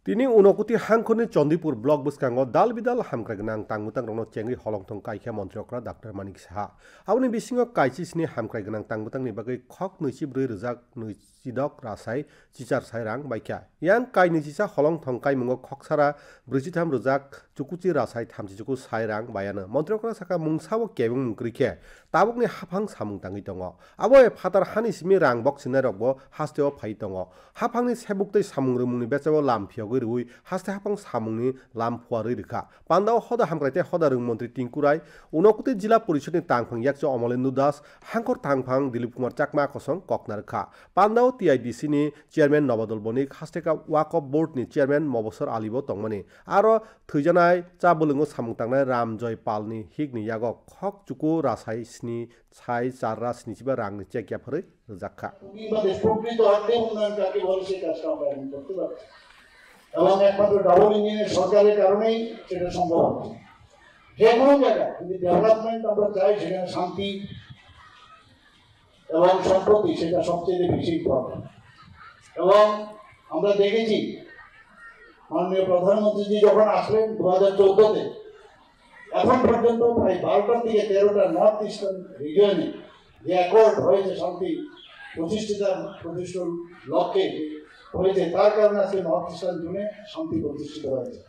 Tini unokuti hangkoni Chondipur blok buskango dal bidal hamkragnang tangmutang rongno chengri holongthong kaikha montriokra Dr. Manik Saha. Aboni bisingo kaisisni hamkragnang tangmutang ni bagai khok nuisi brui rujak nuisidok rasai chichar sairang baikya. Yang kai nuisisa holongthong kai mungo khoksara brujitam rujak chukuchi rasai thamchi chuku sairang bayana. Montriokra saka mungsawo kebung mungkrike. Tabukni hafang samung tangi tongo. Aboy phatar hani simi rang bok sinarokbo hasteo phai tongo. Hafangni sebuktei samung rumungni bechawo lamphio rui haste hapang samungni lamphua rika pandao hoda hamkraite hoda rung mantri tingkurai unokuti jila porishadni tangphang yakcho Amolendu Das hangkor tangphang Dilip Kumar Chakma kosong koknarkha pandao TIDC ni chairman Nobadol Bonik hasteka Waqf board ni chairman Mobosar Alibo tongmani aro thuijanai chabulungo samung tangnai Ramjoy Palni higni yago khok chuku rasai sni chai charra sni chiba rangni chekya phare jakha এবং একমাত্র double ইঞ্জিনের সরকারের কারণেই সেটা সম্ভব হচ্ছে। যে কোনো জায়গায় যদি ডেভেলপমেন্ট আমরা চাই সেখানে শান্তি এবং সম্প্রতি সেটা সবচেয়ে বেশি ইম্পর্টেন্ট। এবং আমরা দেখেছি মাননীয় প্রধানমন্ত্রীজি যখন আসলেন 2014-তে এখন পর্যন্ত প্রায় 12টার থেকে 13টা নর্থ ইস্টার্ন রিজিয়নে যে অ্যাকর্ড হয়েছে শান্তি প্রতিষ্ঠার লক্ষ্যে হয়েছে তার কারণে আজকে নর্থ ইস্টার্ন জোনে শান্তি প্রতিষ্ঠিত হয়েছে।